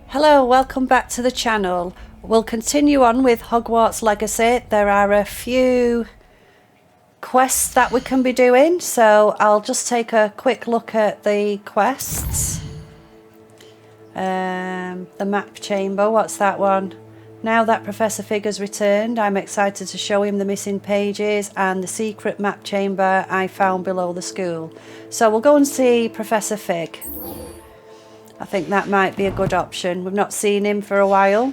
Hello, welcome back to the channel. We'll continue on with Hogwarts Legacy. There are a few quests that we can be doing, so I'll just take a quick look at the quests. The map chamber, what's that one? Now that Professor Fig has returned, I'm excited to show him the missing pages and the secret map chamber I found below the school. So we'll go and see Professor Fig. I think that might be a good option. We've not seen him for a while.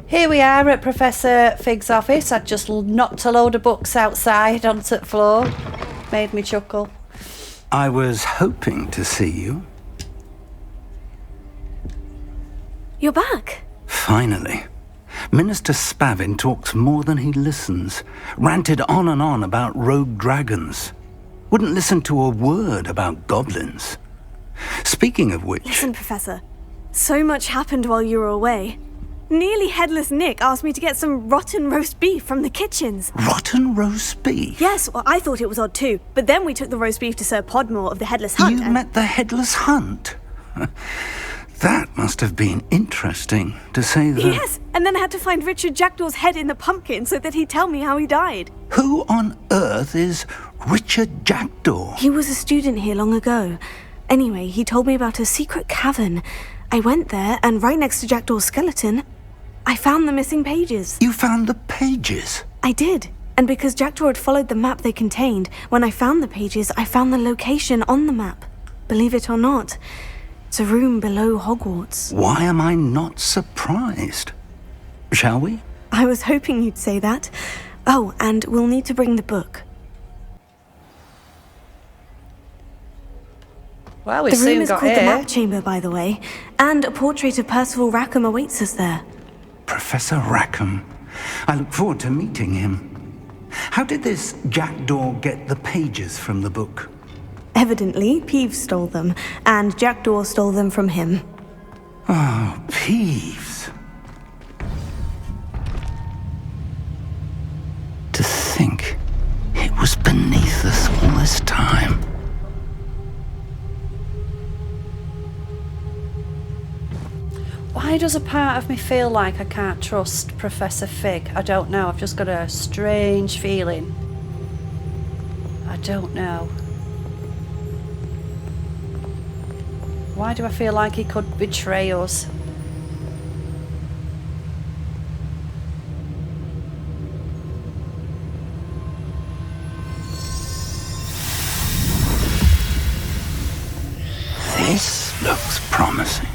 Here we are at Professor Fig's office. I just knocked a load of books outside onto the floor. Made me chuckle. I was hoping to see you. You're back. Finally. Minister Spavin talks more than he listens. Ranted on and on about rogue dragons. Wouldn't listen to a word about goblins. Speaking of which... Listen, Professor. So much happened while you were away. Nearly Headless Nick asked me to get some rotten roast beef from the kitchens. Rotten roast beef? Yes, well, I thought it was odd too. But then we took the roast beef to Sir Podmore of the Headless Hunt. You met the Headless Hunt? That must have been interesting, to say the... Yes, and then I had to find Richard Jackdaw's head in the pumpkin so that he'd tell me how he died. Who on earth is Richard Jackdaw? He was a student here long ago. Anyway, he told me about a secret cavern. I went there, and right next to Jackdaw's skeleton, I found the missing pages. You found the pages? I did. And because Jackdaw had followed the map they contained, when I found the pages, I found the location on the map. Believe it or not, it's a room below Hogwarts. Why am I not surprised? Shall we? I was hoping you'd say that. Oh, and we'll need to bring the book. Well, we the room soon is got called here. the Map Chamber, by the way, and a portrait of Percival Rackham awaits us there. Professor Rackham. I look forward to meeting him. How did this Jackdaw get the pages from the book? Evidently, Peeves stole them, and Jackdaw stole them from him. Oh, Peeves. To think it was beneath us all this time. Why does a part of me feel like I can't trust Professor Fig? I don't know. I've just got a strange feeling. I don't know. Why do I feel like he could betray us? This looks promising.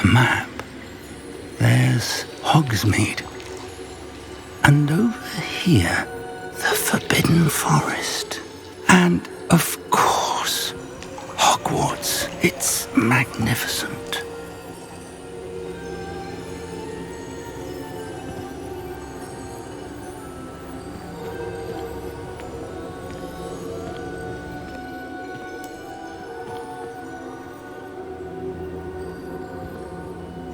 A map. There's Hogsmeade. And over here, the Forbidden Forest. And, of course, Hogwarts. It's magnificent.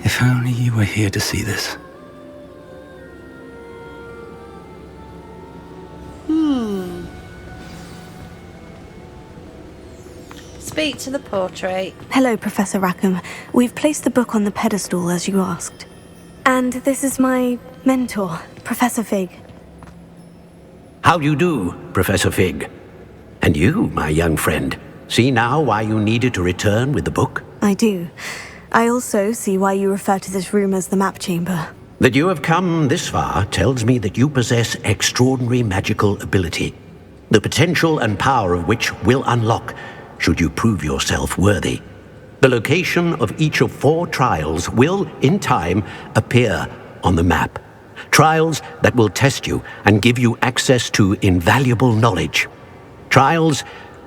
If only you were here to see this. Speak to the portrait. Hello, Professor Rackham. We've placed the book on the pedestal, as you asked. And this is my mentor, Professor Fig. How do you do, Professor Fig? And you, my young friend, see now why you needed to return with the book? I do. I also see why you refer to this room as the Map Chamber. That you have come this far tells me that you possess extraordinary magical ability, the potential and power of which will unlock should you prove yourself worthy. The location of each of 4 trials will, in time, appear on the map. Trials that will test you and give you access to invaluable knowledge. Trials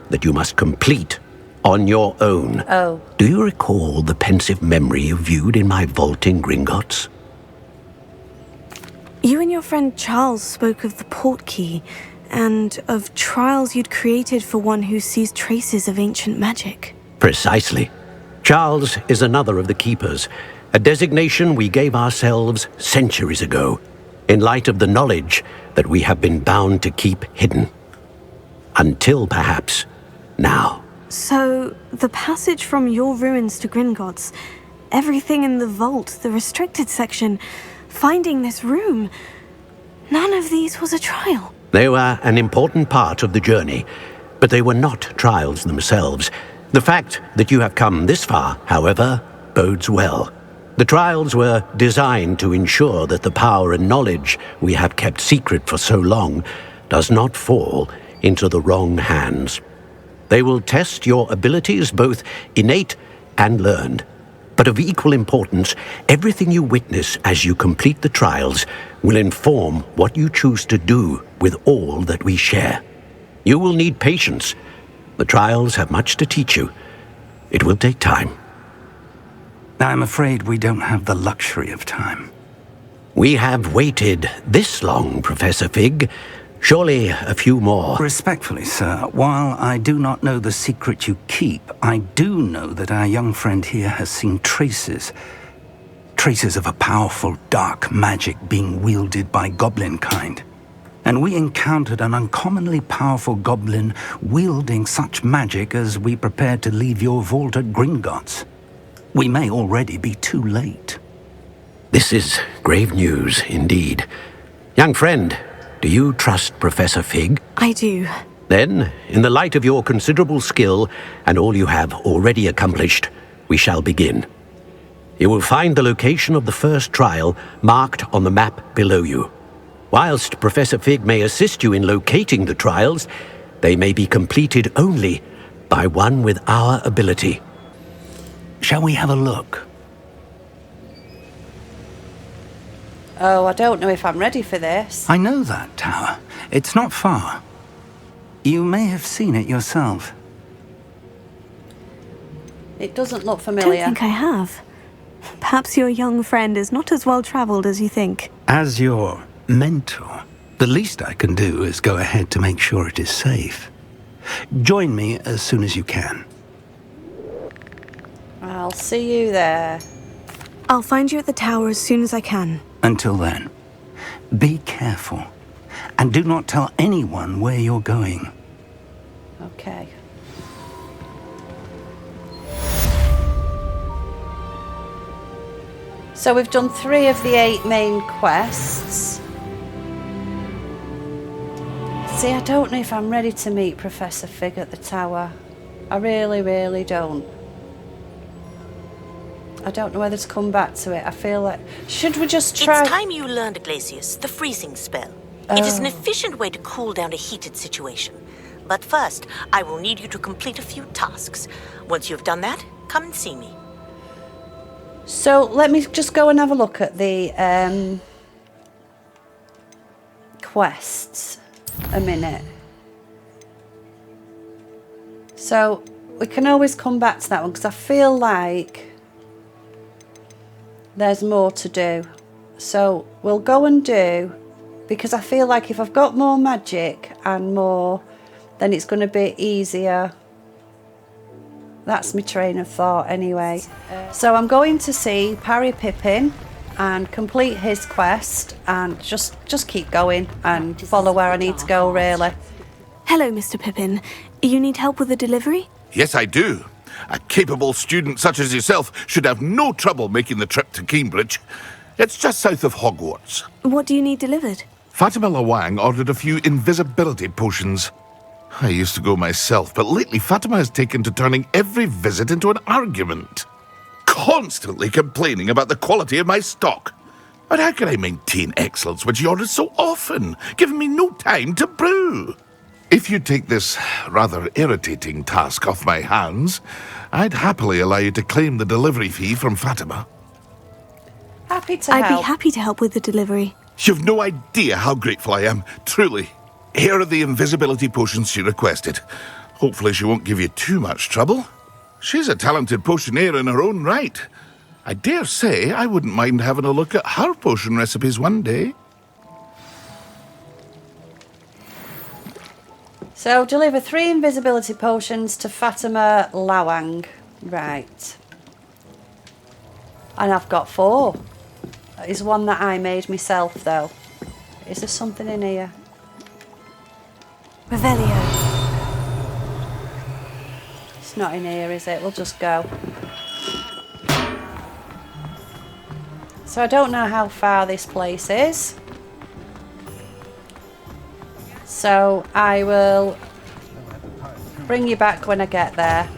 that you must complete on your own. Oh. Do you recall the pensive memory you viewed in my vault in Gringotts? You and your friend Charles spoke of the port key, and of trials you'd created for one who sees traces of ancient magic. Precisely. Charles is another of the Keepers, a designation we gave ourselves centuries ago, in light of the knowledge that we have been bound to keep hidden. Until, perhaps, now. So, the passage from your ruins to Gringotts, everything in the vault, the restricted section, finding this room, none of these was a trial. They were an important part of the journey, but they were not trials themselves. The fact that you have come this far, however, bodes well. The trials were designed to ensure that the power and knowledge we have kept secret for so long does not fall into the wrong hands. They will test your abilities, both innate and learned. But of equal importance, everything you witness as you complete the trials will inform what you choose to do with all that we share. You will need patience. The trials have much to teach you. It will take time. I'm afraid we don't have the luxury of time. We have waited this long, Professor Fig. Surely a few more. Respectfully, sir, while I do not know the secret you keep, I do know that our young friend here has seen traces of a powerful dark magic being wielded by goblin kind. And we encountered an uncommonly powerful goblin wielding such magic as we prepared to leave your vault at Gringotts. We may already be too late. This is grave news indeed. Young friend, do you trust Professor Fig? I do. Then, in the light of your considerable skill and all you have already accomplished, we shall begin. You will find the location of the first trial marked on the map below you. Whilst Professor Fig may assist you in locating the trials, they may be completed only by one with our ability. Shall we have a look? Oh, I don't know if I'm ready for this. I know that tower. It's not far. You may have seen it yourself. It doesn't look I familiar. don't think I have. Perhaps your young friend is not as well travelled as you think. As your mentor, the least I can do is go ahead to make sure it is safe. Join me as soon as you can. I'll see you there. I'll find you at the tower as soon as I can. Until then, be careful, and do not tell anyone where you're going. Okay. So we've done 3 of the 8 main quests. See, I don't know if I'm ready to meet Professor Fig at the tower. I really, really don't. I don't know whether to come back to it. I feel like... Should we just try... It's time you learned, Glacius, the freezing spell. It is an efficient way to cool down a heated situation. But first, I will need you to complete a few tasks. Once you've done that, come and see me. So let me just go and have a look at the quests a minute. So we can always come back to that one because I feel like there's more to do. So we'll go and do, because I feel like if I've got more magic and more, then it's going to be easier. That's my train of thought anyway. So I'm going to see Parry Pippin and complete his quest and just keep going and follow where I need to go, really. Hello, Mr. Pippin. You need help with the delivery? Yes, I do. A capable student such as yourself should have no trouble making the trip to Cambridge. It's just south of Hogwarts. What do you need delivered? Fatima Lawang ordered a few invisibility potions. I used to go myself, but lately Fatima has taken to turning every visit into an argument. Constantly complaining about the quality of my stock. But how can I maintain excellence when she orders so often, giving me no time to brew? If you take this rather irritating task off my hands, I'd happily allow you to claim the delivery fee from Fatima. Happy to I'd help. be happy to help with the delivery. You've no idea how grateful I am, truly. Here are the invisibility potions she requested. Hopefully she won't give you too much trouble. She's a talented potioneer in her own right. I dare say I wouldn't mind having a look at her potion recipes one day. So, deliver 3 invisibility potions to Fatima Lawang. Right. And I've got 4. That is one that I made myself, though. Is there something in here? Revelio. It's not in here, is it? We'll just go. So I don't know how far this place is. So I will bring you back when I get there.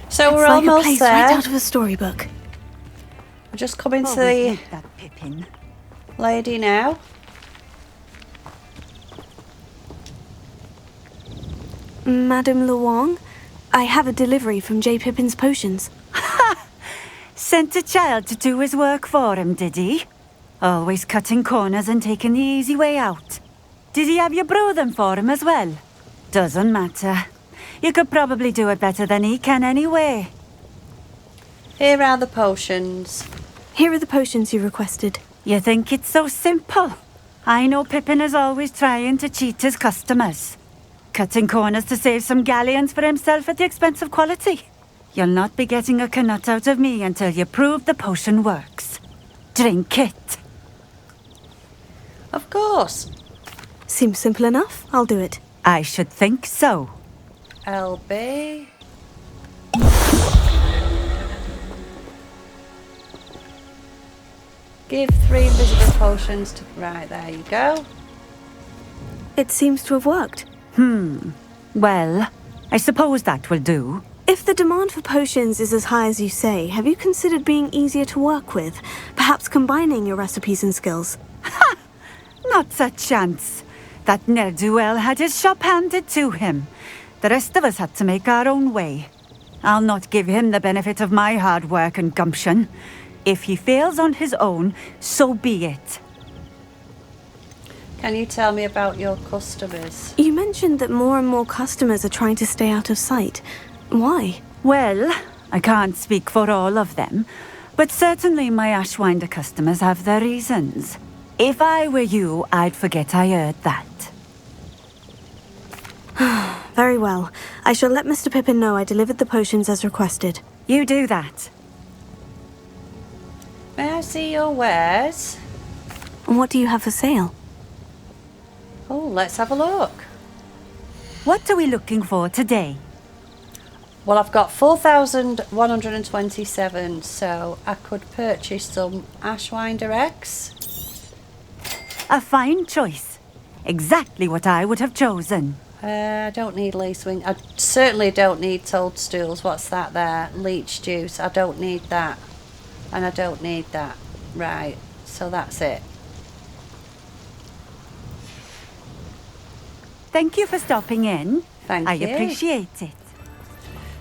So we're It's like a almost place there. right out of a storybook. We're just coming to the that Pippin. lady now. Madame Luong, I have a delivery from J. Pippin's potions. Sent a child to do his work for him, did he? Always cutting corners and taking the easy way out. Did he have you brew them for him as well? Doesn't matter. You could probably do it better than he can anyway. Here are the potions. Here are the potions you requested. You think it's so simple? I know Pippin is always trying to cheat his customers. Cutting corners to save some galleons for himself at the expense of quality. You'll not be getting a canut out of me until you prove the potion works. Drink it. Of course. Seems simple enough. I'll do it. I should think so. LB. Give 3 invisible potions to... Right, there you go. It seems to have worked. Well, I suppose that will do. If the demand for potions is as high as you say, have you considered being easier to work with? Perhaps combining your recipes and skills? Not a chance. That ne'er-do-well had his shop handed to him. The rest of us had to make our own way. I'll not give him the benefit of my hard work and gumption. If he fails on his own, so be it. Can you tell me about your customers? You mentioned that more and more customers are trying to stay out of sight. Why? Well, I can't speak for all of them, but certainly my Ashwinder customers have their reasons. If I were you, I'd forget I heard that. Very well. I shall let Mr. Pippin know I delivered the potions as requested. You do that. May I see your wares? And what do you have for sale? Oh, let's have a look. What are we looking for today? Well, I've got 4,127, so I could purchase some Ashwinder X. A fine choice. Exactly what I would have chosen. I don't need lace wing. I certainly don't need toadstools. What's that there? Leech juice. I don't need that. And I don't need that. Right, so that's it. Thank you for stopping in. Thank I you. appreciate it.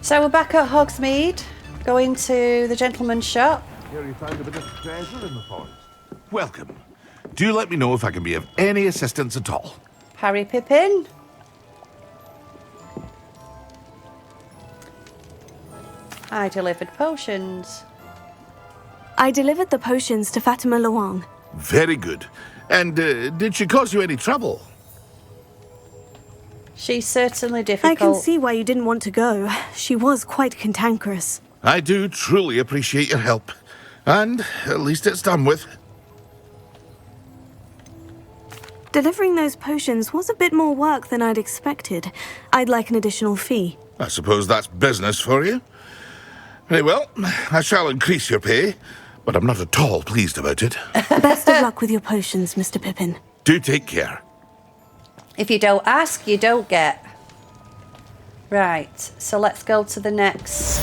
So we're back at Hogsmeade, going to the gentleman's shop. Here you found a bit of treasure in the forest. Welcome. Do let me know if I can be of any assistance at all. Harry Pippin. I delivered potions. I delivered the potions to Fatima Luong. Very good. And did she cause you any trouble? She's certainly I difficult. can see why you didn't want to go. She was quite cantankerous. I do truly appreciate your help. And at least it's done with. Delivering those potions was a bit more work than I'd expected. I'd like an additional fee. I suppose that's business for you. Very well, I shall increase your pay, but I'm not at all pleased about it. Best of luck with your potions, Mr. Pippin. Do take care. If you don't ask, you don't get. Right, so let's go to the next.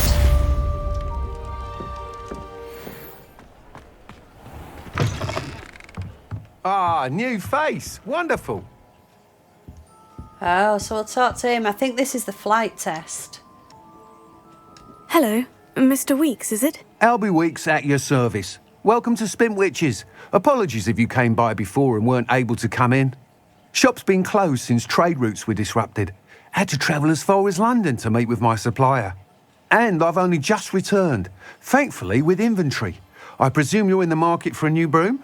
Ah, new face. Wonderful. Oh, so we'll talk to him. I think this is the flight test. Hello. Mr. Weeks, is it? Albie Weeks at your service. Welcome to Spintwitches. Apologies if you came by before and weren't able to come in. Shop's been closed since trade routes were disrupted. Had to travel as far as London to meet with my supplier. And I've only just returned, thankfully with inventory. I presume you're in the market for a new broom?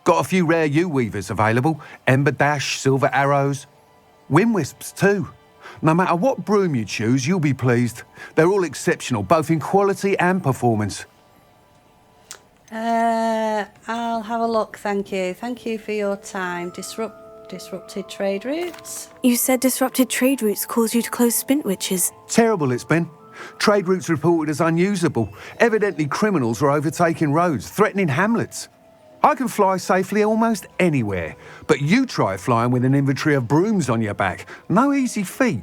Got a few rare U-weavers available. Ember Dash, Silver Arrows. Wind Wisps too. No matter what broom you choose, you'll be pleased. They're all exceptional, both in quality and performance. I'll have a look, thank you. Thank you for your time. Disrupted trade routes? You said disrupted trade routes caused you to close Spintwitches. Terrible it's been. Trade routes reported as unusable. Evidently criminals were overtaking roads, threatening hamlets. I can fly safely almost anywhere, but you try flying with an inventory of brooms on your back. No easy feat.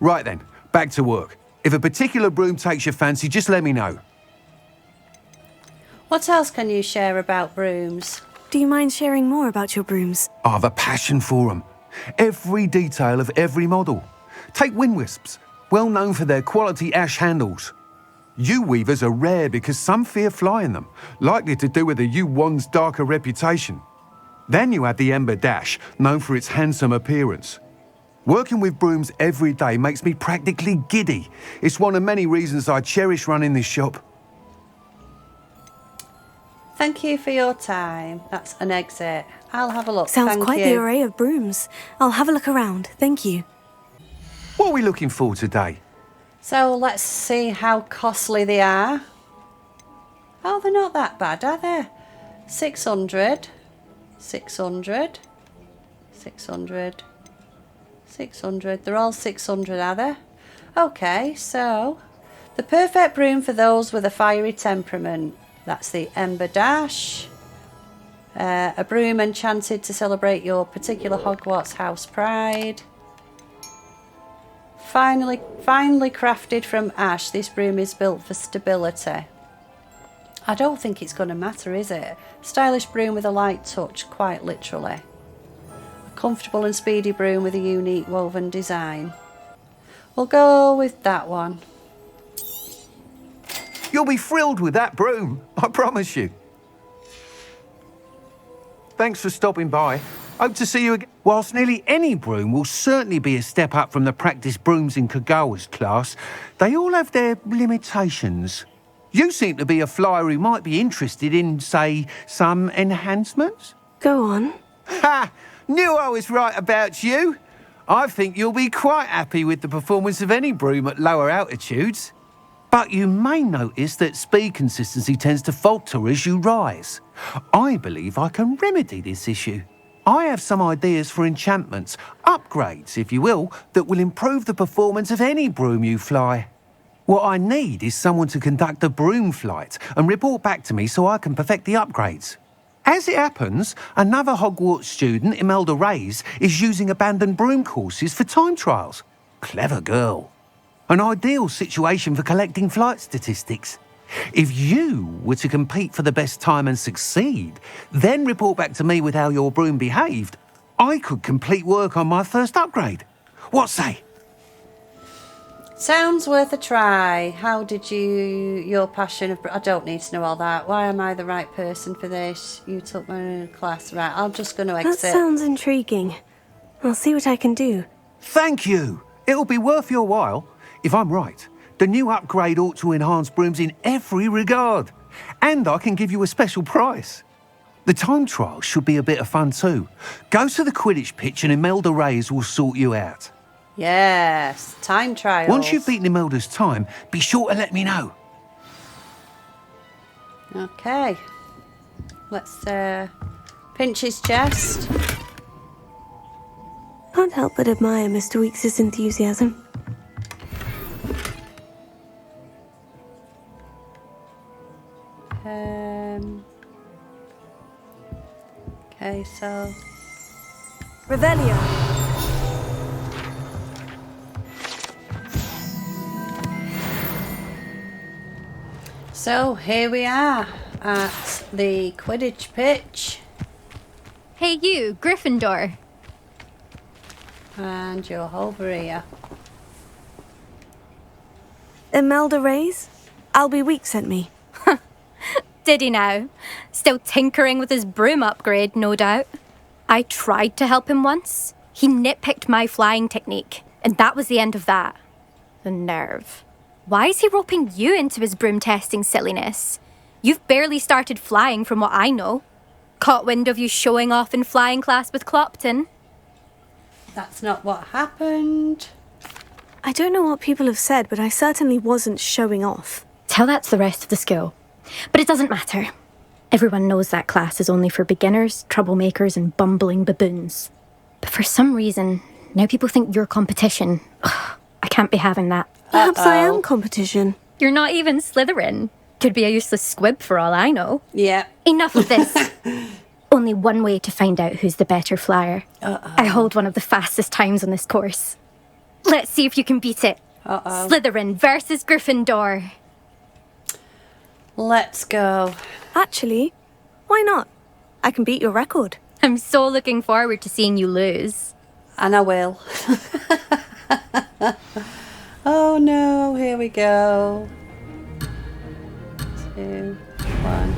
Right then, back to work. If a particular broom takes your fancy, just let me know. What else can you share about brooms? Do you mind sharing more about your brooms? I've a passion for them. Every detail of every model. Take Wind Wisps, well known for their quality ash handles. U-weavers are rare because some fear flying them, likely to do with the U-wand's darker reputation. Then you have the Ember Dash, known for its handsome appearance. Working with brooms every day makes me practically giddy. It's one of many reasons I cherish running this shop. Thank you for your time. That's an exit. I'll have a look. Sounds Thank quite you. the array of brooms. I'll have a look around. Thank you. What are we looking for today? So let's see how costly they are. Oh, they're not that bad, are they? 600, 600, 600, 600. They're all 600, are they? Okay, so the perfect broom for those with a fiery temperament. That's the Ember Dash. A broom enchanted to celebrate your particular Hogwarts house pride. Finely crafted from ash, this broom is built for stability. I don't think it's going to matter, is it? Stylish broom with a light touch, quite literally. A comfortable and speedy broom with a unique woven design. We'll go with that one. You'll be thrilled with that broom, I promise you. Thanks for stopping by. Hope to see you again. Whilst nearly any broom will certainly be a step up from the practice brooms in Kagawa's class, they all have their limitations. You seem to be a flyer who might be interested in, say, some enhancements? Go on. Ha! Knew I was right about you. I think you'll be quite happy with the performance of any broom at lower altitudes. But you may notice that speed consistency tends to falter as you rise. I believe I can remedy this issue. I have some ideas for enchantments, upgrades, if you will, that will improve the performance of any broom you fly. What I need is someone to conduct a broom flight and report back to me so I can perfect the upgrades. As it happens, another Hogwarts student, Imelda Reyes, is using abandoned broom courses for time trials. Clever girl. An ideal situation for collecting flight statistics. If you were to compete for the best time and succeed, then report back to me with how your broom behaved, I could complete work on my first upgrade. What say? Sounds worth a try. How did your passion of... I don't need to know all that. Why am I the right person for this? You took my class. Right, I'm just going to exit. That sounds intriguing. I'll see what I can do. Thank you. It'll be worth your while. If I'm right, the new upgrade ought to enhance brooms in every regard. And I can give you a special price. The time trial should be a bit of fun too. Go to the Quidditch pitch and Imelda Reyes will sort you out. Yes, time trials. Once you've beaten Imelda's time, be sure to let me know. Okay. Let's pinch his chest. Can't help but admire Mr. Weeks' enthusiasm. Okay, so... Revelio. So here we are at the Quidditch pitch. Hey you, Gryffindor. And you're over here. Imelda Reyes? Albie sent me. Did he now? Still tinkering with his broom upgrade, no doubt. I tried to help him once. He nitpicked my flying technique, and that was the end of that. The nerve. Why is he roping you into his broom testing silliness? You've barely started flying from what I know. Caught wind of you showing off in flying class with Clopton. That's not what happened. I don't know what people have said, but I certainly wasn't showing off. Tell that to the rest of the school. But it doesn't matter. Everyone knows that class is only for beginners, troublemakers, and bumbling baboons. But for some reason, now people think you're competition. Ugh, I can't be having that. Perhaps I am competition. You're not even Slytherin. Could be a useless squib for all I know. Yeah. Enough of this. Only one way to find out who's the better flyer. I hold one of the fastest times on this course. Let's see if you can beat it. Slytherin versus Gryffindor. Let's go. Actually, why not? I can beat your record. I'm so looking forward to seeing you lose. And I will. Oh no, here we go. 2, 1.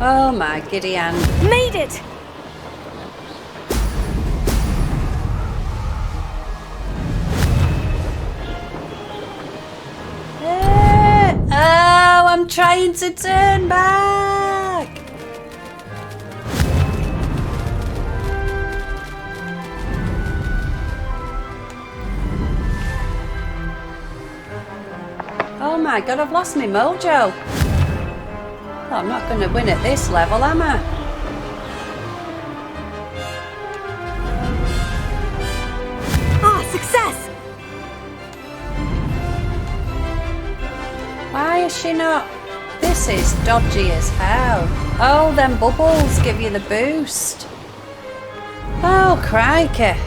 Oh my giddy hand. Made it! Oh, I'm trying to turn back. Oh my god, I've lost my mojo. Well, I'm not going to win at this level, am I? Ah, success! Why is she not? This is dodgy as hell. Oh, them bubbles give you the boost. Oh, crikey.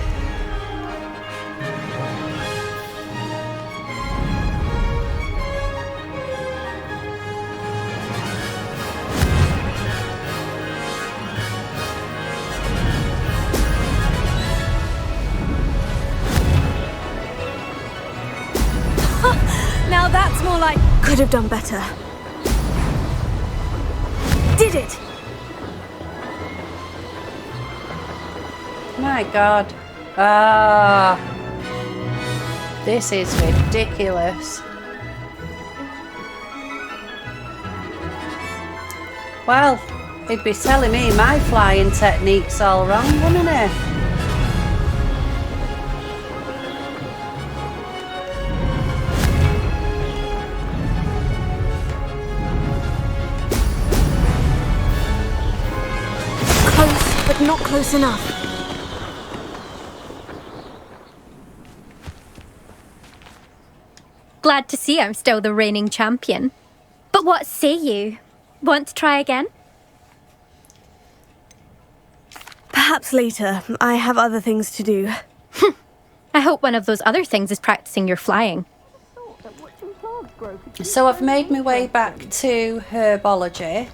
Now that's more like... Could have done better. Did it! My god. Ah. This is ridiculous. Well, he'd be telling me my flying technique's all wrong, wouldn't he? But not close enough. Glad to see I'm still the reigning champion. But what say you? Want to try again? Perhaps later. I have other things to do. I hope one of those other things is practicing your flying. So I've made my way back to herbology.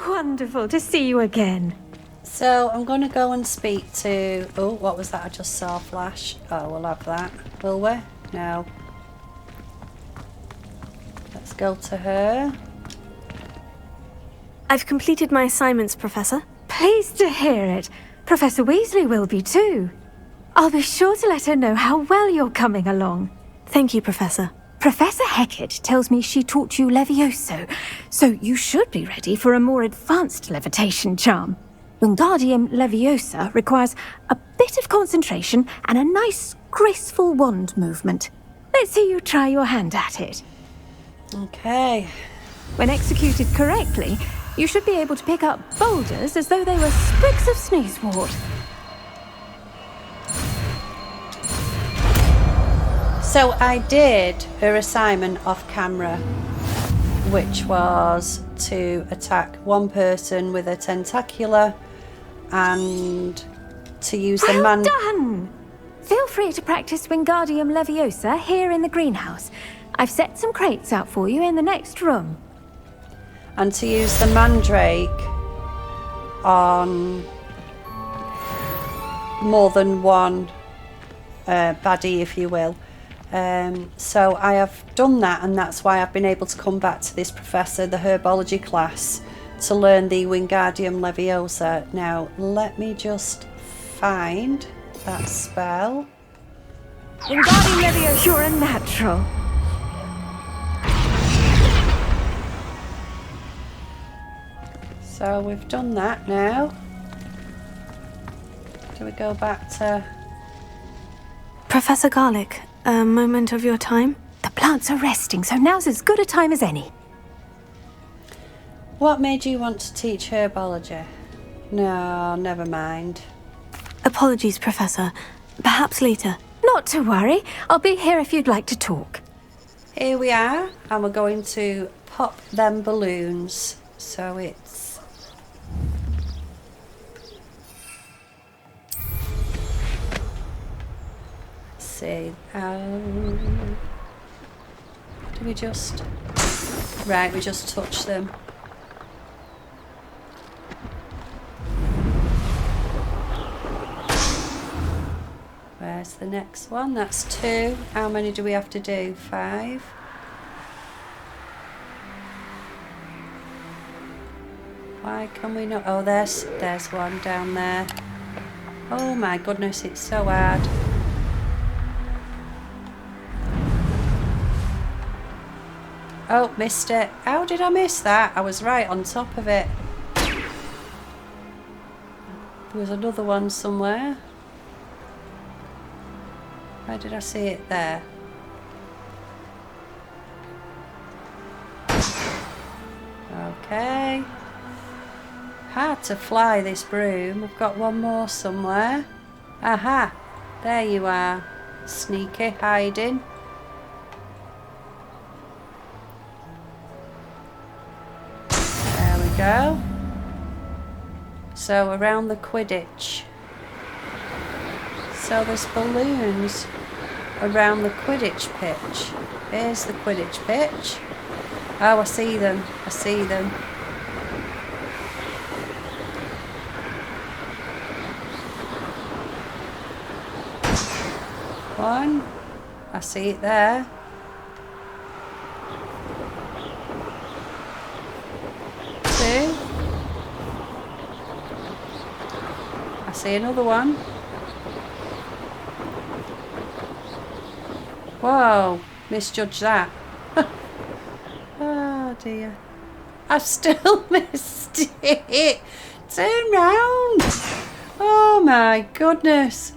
Wonderful to see you again. So I'm going to go and speak to... Oh, what was that I just saw flash? Oh, we'll have that. Will we? No. Let's go to her. I've completed my assignments, Professor. Pleased to hear it. Professor Weasley will be too. I'll be sure to let her know how well you're coming along. Thank you, Professor. Professor Hecat tells me she taught you Levioso, so you should be ready for a more advanced levitation charm. Wingardium Leviosa requires a bit of concentration and a nice, graceful wand movement. Let's see you try your hand at it. Okay. When executed correctly, you should be able to pick up boulders as though they were sprigs of sneezewort. So I did her assignment off camera. which was to attack one person with a tentacular and to use the Well done! Feel free to practice Wingardium Leviosa here in the greenhouse. I've set some crates out for you in the next room. And to use the mandrake on more than one baddie, if you will. So I have done that, and that's why I've been able to come back to this professor, the herbology class, to learn the Wingardium Leviosa. Now, let me just find that spell. Wingardium Leviosa, you're a natural. So we've done that now. Do we go back to... Professor Garlick, a moment of your time? The plants are resting, so now's as good a time as any. What made you want to teach herbology? No, never mind. Apologies, Professor. Perhaps later. Not to worry. I'll be here if you'd like to talk. Here we are, and we're going to pop them balloons. So it's... see. Do we just... Right, we just touch them. Where's the next one? That's 2. How many do we have to do? 5. Why can we not... Oh, there's one down there. Oh my goodness, it's so hard. Oh, missed it. How did I miss that? I was right on top of it. There was another one somewhere. Where did I see it there? Okay. Hard to fly this broom. I've got one more somewhere. Aha! There you are. Sneaky, hiding. Go. So around the Quidditch. So there's balloons around the Quidditch pitch. Here's the Quidditch pitch. Oh, I see them. I see them. One. I see it there. I see another one. Whoa, misjudged that. Oh dear. I've still missed it. Turn round. Oh my goodness.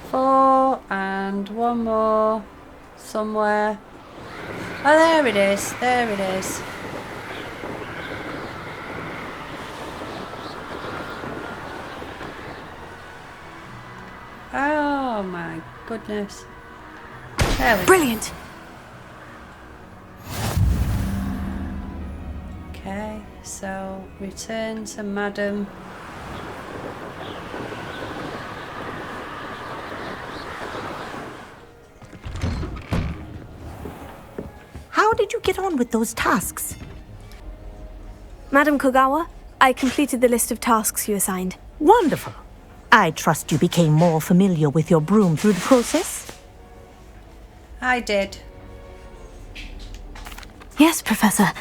Four and one more somewhere. Oh, there it is. There it is. Oh my goodness. There we go. Brilliant. Okay, so return to Madam. How did you get on with those tasks? Madam Kogawa, I completed the list of tasks you assigned. Wonderful. I trust you became more familiar with your broom through the process? I did. Yes, Professor.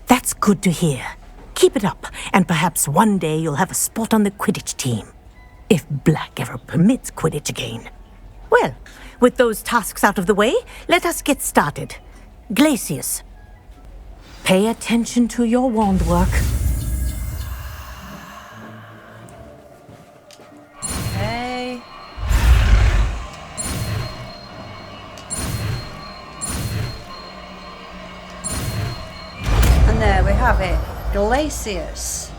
That's good to hear. Keep it up, and perhaps one day you'll have a spot on the Quidditch team. If Black ever permits Quidditch again. Well, with those tasks out of the way, let us get started. Glacius, pay attention to your wand work. Okay. And there we have it. Glacius.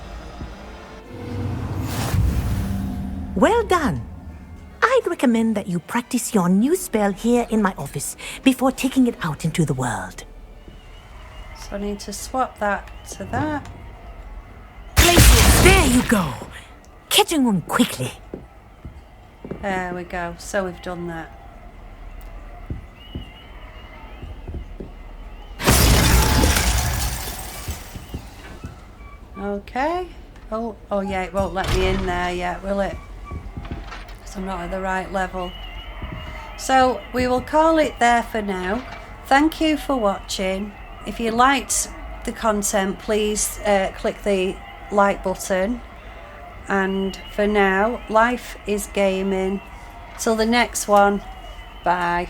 Well done. I'd recommend that you practice your new spell here in my office before taking it out into the world. So I need to swap that to that. Places! There you go. Catching on quickly. There we go. So we've done that. Okay. Oh yeah, it won't let me in there yet, will it? Because I'm not at the right level. So we will call it there for now. Thank you for watching. If you liked the content, please click the like button. And for now, life is gaming. Till the next one, bye.